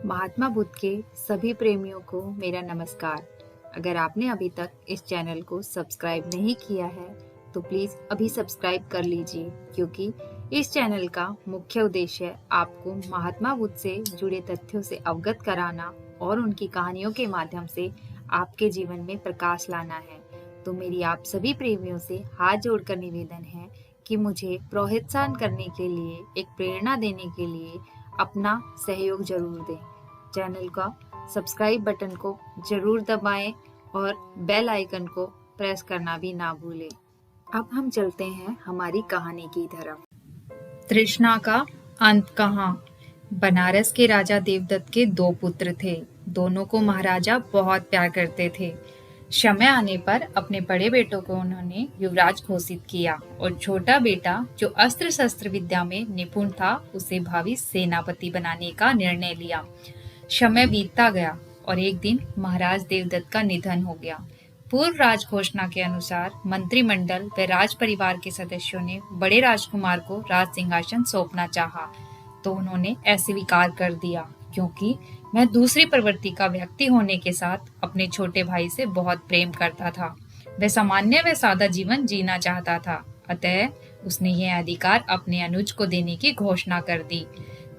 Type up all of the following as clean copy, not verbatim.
महात्मा बुद्ध के सभी प्रेमियों को मेरा नमस्कार। अगर आपने अभी तक इस चैनल को सब्सक्राइब नहीं किया है तो प्लीज़ अभी सब्सक्राइब कर लीजिए, क्योंकि इस चैनल का मुख्य उद्देश्य आपको महात्मा बुद्ध से जुड़े तथ्यों से अवगत कराना और उनकी कहानियों के माध्यम से आपके जीवन में प्रकाश लाना है। तो मेरी आप सभी प्रेमियों से हाथ जोड़कर निवेदन है कि मुझे प्रोत्साहन करने के लिए, एक प्रेरणा देने के लिए अपना सहयोग जरूर दें। चैनल का सब्सक्राइब बटन को जरूर दबाएं और बेल आइकन को प्रेस करना भी ना भूलें। अब हम चलते हैं हमारी कहानी की तरफ। तृष्णा का अंत कहाँ। बनारस के राजा देवदत्त के 2 पुत्र थे। दोनों को महाराजा बहुत प्यार करते थे। समय आने पर अपने बड़े बेटों को उन्होंने युवराज घोषित किया और छोटा बेटा, जो अस्त्र शस्त्र विद्या में निपुण था, उसे भावी सेनापति बनाने का निर्णय लिया। समय बीतता गया और एक दिन महाराज देवदत्त का निधन हो गया। पूर्व राज घोषणा के अनुसार मंत्रिमंडल व राज परिवार के सदस्यों ने बड़े राजकुमार को राज सिंहासन सौंपना चाहा, तो उन्होंने अस्वीकार कर दिया, क्योंकि मैं दूसरी प्रवृत्ति का व्यक्ति होने के साथ अपने छोटे भाई से बहुत प्रेम करता था। वह सामान्य व सादा जीवन जीना चाहता था, अतः उसने यह अधिकार अपने अनुज को देने की घोषणा कर दी।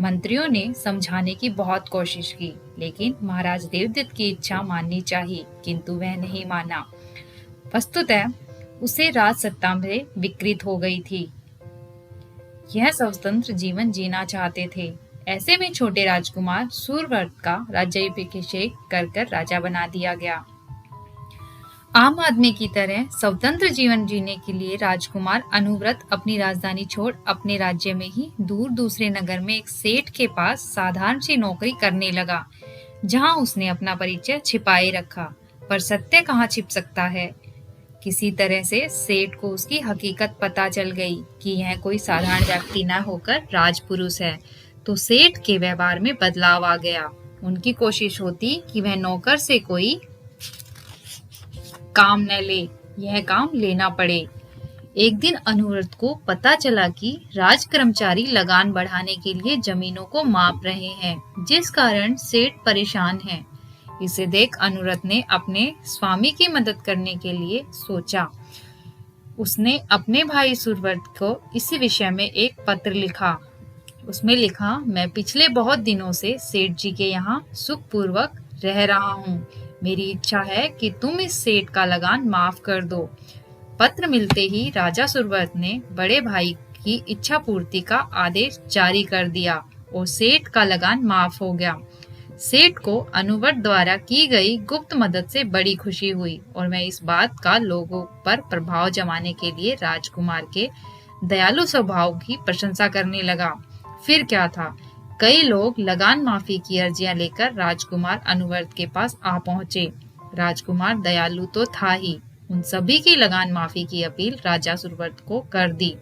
मंत्रियों ने समझाने की बहुत कोशिश की, लेकिन महाराज देवदत्त की इच्छा माननी चाहिए, किंतु वह नहीं माना। वस्तुतः उसे राज सत्ता में विकृत हो गई थी। यह स्वतंत्र जीवन जीना चाहते थे। ऐसे में छोटे राजकुमार सूर्यव्रत का राज्याभिषेक कर राजा बना दिया गया। आम आदमी की तरह स्वतंत्र जीवन जीने के लिए राजकुमार अनुव्रत अपनी राजधानी छोड़ अपने राज्य में ही दूर दूसरे नगर में एक सेठ के पास साधारण सी नौकरी करने लगा, जहां उसने अपना परिचय छिपाए रखा। पर सत्य कहाँ छिप सकता है। किसी तरह से सेठ को उसकी हकीकत पता चल गई कि यह कोई साधारण व्यक्ति न होकर राजपुरुष है, तो सेठ के व्यवहार में बदलाव आ गया। उनकी कोशिश होती कि वह नौकर से कोई काम न ले, यह काम लेना पड़े। एक दिन अनुव्रत को पता चला कि राज कर्मचारी लगान बढ़ाने के लिए जमीनों को माप रहे हैं, जिस कारण सेठ परेशान है। इसे देख अनुव्रत ने अपने स्वामी की मदद करने के लिए सोचा। उसने अपने भाई सूर्यव्रत को इसी विषय में एक पत्र लिखा। उसमें लिखा, मैं पिछले बहुत दिनों से सेठ जी के यहाँ सुखपूर्वक रह रहा हूँ। मेरी इच्छा है कि तुम इस सेठ का लगान माफ कर दो। पत्र मिलते ही राजा सूर्यव्रत ने बड़े भाई की इच्छा पूर्ति का आदेश जारी कर दिया और सेठ का लगान माफ हो गया। सेठ को अनुव्रत द्वारा की गई गुप्त मदद से बड़ी खुशी हुई और मैं इस बात का लोगों पर प्रभाव जमाने के लिए राजकुमार के दयालु स्वभाव की प्रशंसा करने लगा। फिर क्या था, कई लोग लगान माफी की अर्जियां लेकर राजकुमार अनुव्रत के पास आ पहुंचे। राजकुमार दयालु तो था ही, उन सभी की लगान माफी की अपील राजा सूर्यव्रत को कर दी,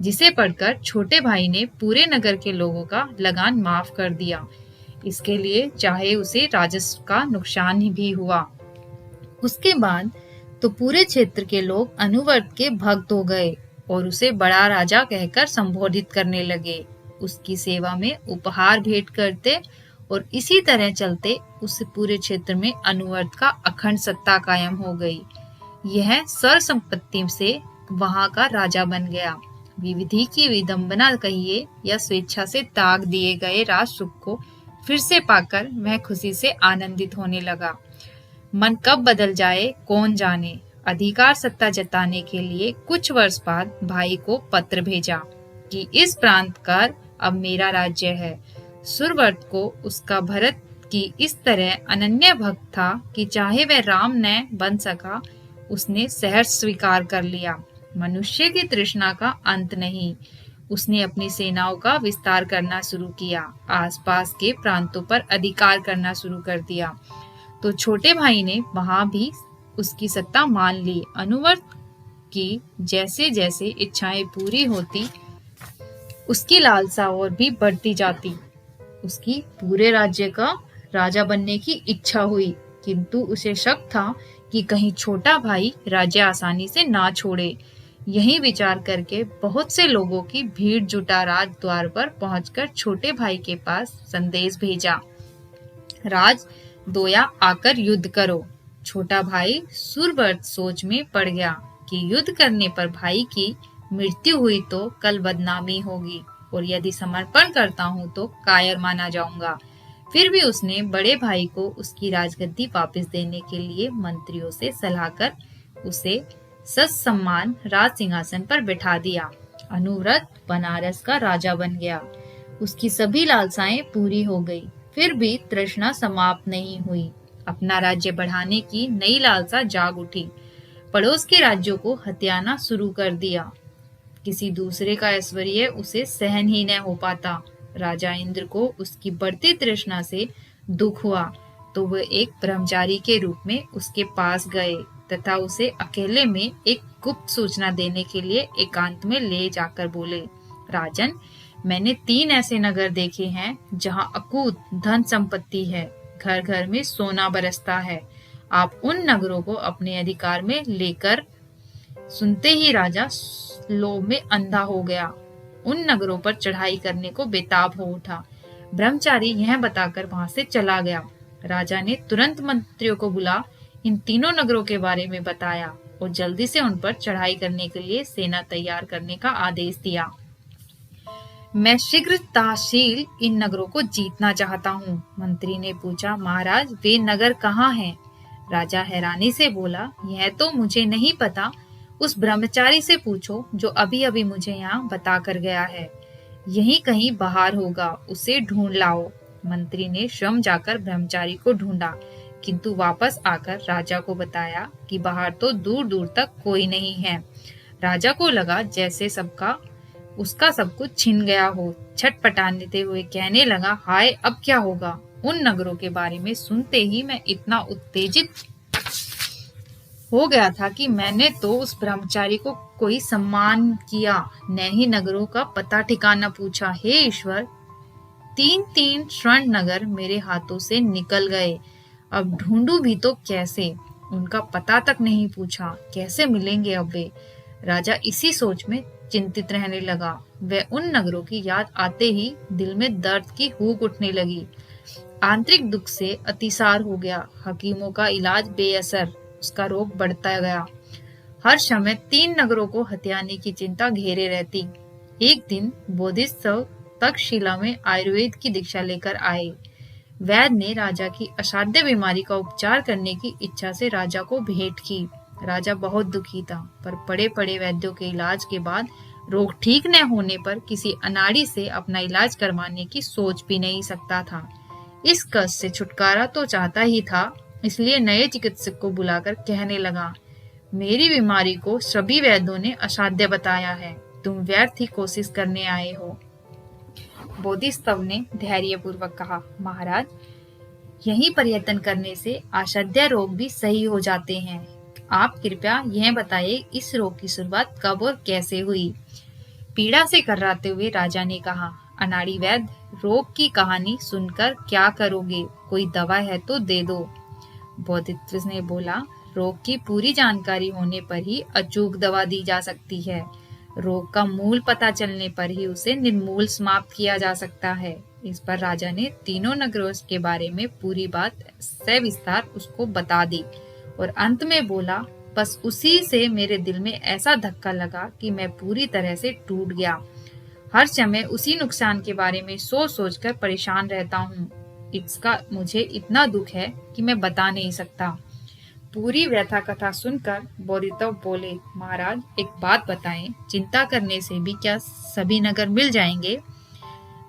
जिसे पढ़कर छोटे भाई ने पूरे नगर के लोगों का लगान माफ कर दिया। इसके लिए चाहे उसे राजस्व का नुकसान भी हुआ। उसके बाद तो पूरे क्षेत्र के लोग अनुव्रत के भक्त हो गए और उसे बड़ा राजा कहकर संबोधित करने लगे। उसकी सेवा में उपहार भेंट करते और इसी तरह चलते उस पूरे क्षेत्र में अनुव्रत का अखंड सत्ता कायम हो गई। यह सर संपत्ति से वहां का राजा बन गया। विधि की विडंबना कहिए या स्वेच्छा से त्याग दिए गए राज सुख को फिर से पाकर वह खुशी से आनंदित होने लगा। मन कब बदल जाए कौन जाने। अधिकार सत्ता जताने के लिए कुछ वर्ष बाद भाई को पत्र भेजा कि इस प्रांत का अब मेरा राज्य है। सूर्यव्रत को उसका भरत की इस तरह अनन्य भक्त था कि चाहे वह राम न बन सका, उसने सहर्ष स्वीकार कर लिया। मनुष्य की तृष्णा का अंत नहीं। उसने अपनी सेनाओं का विस्तार करना शुरू किया, आसपास के प्रांतों पर अधिकार करना शुरू कर दिया। तो छोटे भाई ने वहां भी उसकी सत्ता मान ली। अनुव्रत की जैसे जैसे इच्छाएं पूरी होती, उसकी लालसा और भी बढ़ती जाती। उसकी पूरे राज्य का राजा बनने की इच्छा हुई, किंतु उसे शक था कि कहीं छोटा भाई राज्य आसानी से ना छोड़े। यही विचार करके बहुत से लोगों की भीड़ जुटा राज द्वार पर पहुंचकर छोटे भाई के पास संदेश भेजा राज दोया आकर युद्ध करो। छोटा भाई सुरभर सोच में पड़ गया कि युद्ध करने पर भाई की मृत्यु हुई तो कल बदनामी होगी और यदि समर्पण करता हूँ तो कायर माना जाऊंगा। फिर भी उसने बड़े भाई को उसकी राजगद्दी वापस देने के लिए मंत्रियों से सलाह कर उसे ससम्मान राज सिंहासन पर बिठा दिया। अनुव्रत बनारस का राजा बन गया। उसकी सभी लालसाएं पूरी हो गई, फिर भी तृष्णा समाप्त नहीं हुई। अपना राज्य बढ़ाने की नई लालसा जाग उठी। पड़ोस के राज्यों को हथियाना शुरू कर दिया। किसी दूसरे का ऐश्वर्य उसे सहन ही न हो पाता। राजा इंद्र को उसकी बढ़ती तृष्णा से दुख हुआ तो वह एक ब्रह्मचारी के रूप में उसके पास गए तथा उसे अकेले में एक गुप्त सूचना देने के लिए एकांत में ले जाकर बोले, राजन, मैंने 3 ऐसे नगर देखे हैं जहाँ अकूत धन संपत्ति है, घर घर में सोना बरसता है। आप उन नगरों को अपने अधिकार में लेकर। सुनते ही राजा लोभ में अंधा हो गया। उन नगरों पर चढ़ाई करने को बेताब हो उठा। ब्रह्मचारी यह बताकर वहां से चला गया। राजा ने तुरंत मंत्रियों को बुला इन 3 नगरों के बारे में बताया और जल्दी से उन पर चढ़ाई करने के लिए सेना तैयार करने का आदेश दिया। मैं शीघ्रताशील इन नगरों को जीतना चाहता हूँ। मंत्री ने पूछा, महाराज, वे नगर कहाँ हैं? राजा हैरानी से बोला, यह तो मुझे नहीं पता। उस ब्रह्मचारी से पूछो जो अभी अभी मुझे यहाँ बता कर गया है। यहीं कहीं बाहर होगा, उसे ढूंढ लाओ। मंत्री ने स्वयं जाकर ब्रह्मचारी को ढूंढा, किंतु वापस आकर राजा को बताया कि बाहर तो दूर दूर तक कोई नहीं है। राजा को लगा जैसे उसका सब कुछ छिन गया हो। छटपटाते हुए कहने लगा, हाय, अब क्या होगा? उन नगरों के बारे में सुनते ही मैं इतना उत्तेजित हो गया था कि मैंने तो उस ब्रह्मचारी को कोई सम्मान किया, न ही नगरों का पता ठिकाना पूछा। हे ईश्वर, 3 स्वर्ण नगर मेरे हाथों से निकल गए। अब ढूंढूं भी तो कैसे? उनका पता तक नहीं पूछा, कैसे मिलेंगे अब वे? राजा इसी सोच में चिंतित रहने लगा। वह उन नगरों की याद आते ही दिल में दर्द की हूक उठने लगी। आंतरिक दुख से अतिसार हो गया। हकीमों का इलाज बेअसर, उसका रोग बढ़ता गया। हर समय 3 नगरों को हथियाने की चिंता घेरे रहती। एक दिन बोधिसत्व तक्षशिला में आयुर्वेद की दीक्षा लेकर आए। वैद्य ने राजा की असाध्य बीमारी का उपचार करने की इच्छा से राजा को भेंट की। राजा बहुत दुखी था, पर पड़े पड़े वैद्यों के इलाज के बाद रोग ठीक न होने पर किसी अनाड़ी से अपना इलाज करवाने की सोच भी नहीं सकता था। इस कष्ट से छुटकारा तो चाहता ही था, इसलिए नए चिकित्सक को बुलाकर कहने लगा, मेरी बीमारी को सभी वैद्यों ने असाध्य बताया है, तुम व्यर्थ ही कोशिश करने आए हो। बोधिसत्व ने धैर्यपूर्वक कहा, महाराज, यही प्रयत्न करने से असाध्य रोग भी सही हो जाते हैं। आप कृपया यह बताइए, इस रोग की शुरुआत कब और कैसे हुई? पीड़ा से कर्राते हुए राजा ने कहा, अनाड़ी वैद्य, रोग की कहानी सुनकर क्या करोगे? कोई दवा है तो दे दो। बोधिसत्व ने बोला, रोग की पूरी जानकारी होने पर ही अचूक दवा दी जा सकती है। रोग का मूल पता चलने पर ही उसे निर्मूल समाप्त किया जा सकता है। इस पर राजा ने 3 नगरों के बारे में पूरी बात सविस्तार उसको बता दी और अंत में बोला, बस उसी से मेरे दिल में ऐसा धक्का लगा कि मैं पूरी तरह से टूट गया। हर समय उसी नुकसान के बारे में सोच सोच कर परेशान रहता हूँ। इसका मुझे इतना दुख है कि मैं बता नहीं सकता। पूरी व्यथा कथा सुनकर बोधिसत्व बोले, महाराज, एक बात बताएं, चिंता करने से भी क्या सभी नगर मिल जाएंगे?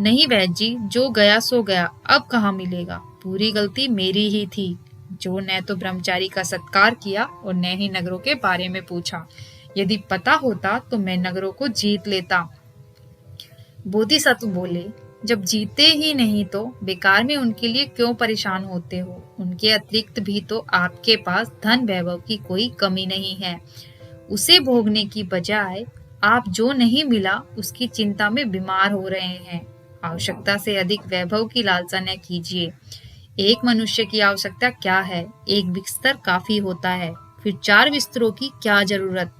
नहीं वैद्य जी, जो गया सो गया, अब कहाँ मिलेगा? पूरी गलती मेरी ही थी, जो न तो ब्रह्मचारी का सत्कार किया और न ही नगरों के बारे में पूछा। यदि पता होता तो मैं नगरों को जीत लेता। बोधिसत्व बोले, जब जीते ही नहीं तो बेकार में उनके लिए क्यों परेशान होते हो? उनके अतिरिक्त भी तो आपके पास धन वैभव की कोई कमी नहीं है। उसे भोगने की बजाय आप जो नहीं मिला उसकी चिंता में बीमार हो रहे हैं। आवश्यकता से अधिक वैभव की लालसा न कीजिए। एक मनुष्य की आवश्यकता क्या है? एक बिस्तर काफी होता है, फिर 4 बिस्तरों की क्या जरूरत?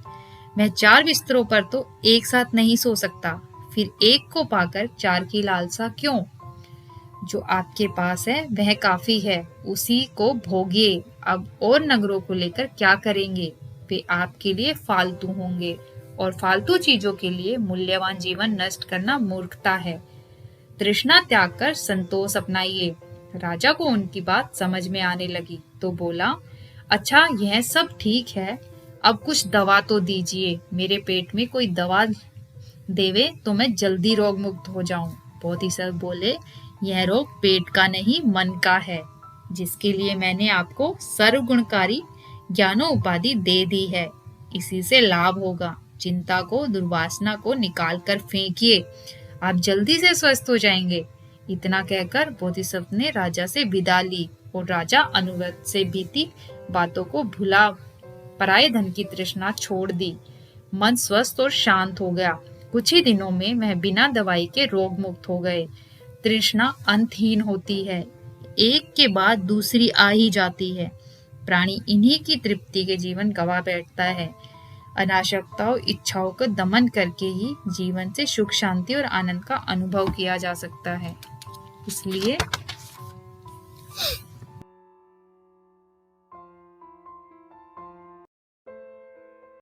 मैं 4 बिस्तरों पर तो एक साथ नहीं सो सकता, फिर एक को पाकर 4 की लालसा क्यों? जो आपके पास है वह काफी है, उसी को भोगिए। अब और नगरों को लेकर क्या करेंगे? वे आपके लिए फालतू होंगे, और फालतू चीजों के लिए मूल्यवान जीवन नष्ट करना मूर्खता है। तृष्णा त्याग कर संतोष अपनाइए। राजा को उनकी बात समझ में आने लगी तो बोला, अच्छा यह सब ठीक है, अब कुछ दवा तो दीजिए। मेरे पेट में कोई दवा देवे तो मैं जल्दी रोग मुक्त हो जाऊं। बोधिसत्व बोले, यह रोग पेट का नहीं मन का है, जिसके लिए मैंने आपको सर्वगुणकारी ज्ञानो उपाधि दे दी है। इसी से लाभ होगा। चिंता को, दुर्वासना को निकाल कर फेंकिए, आप जल्दी से स्वस्थ हो जाएंगे। इतना कहकर बोधिसत्व ने राजा से विदा ली और राजा अनुव्रत से बीती बातों को भुला पराये धन की तृष्णा छोड़ दी। मन स्वस्थ और शांत हो गया। कुछ ही दिनों में वह बिना दवाई के रोग मुक्त हो गए। तृष्णा अंतहीन होती है, एक के बाद दूसरी आ ही जाती है। प्राणी इन्हीं की तृप्ति के जीवन गवा बैठता है। अनासक्ताओं, इच्छाओं का दमन करके ही जीवन से सुख, शांति और आनंद का अनुभव किया जा सकता है। इसलिए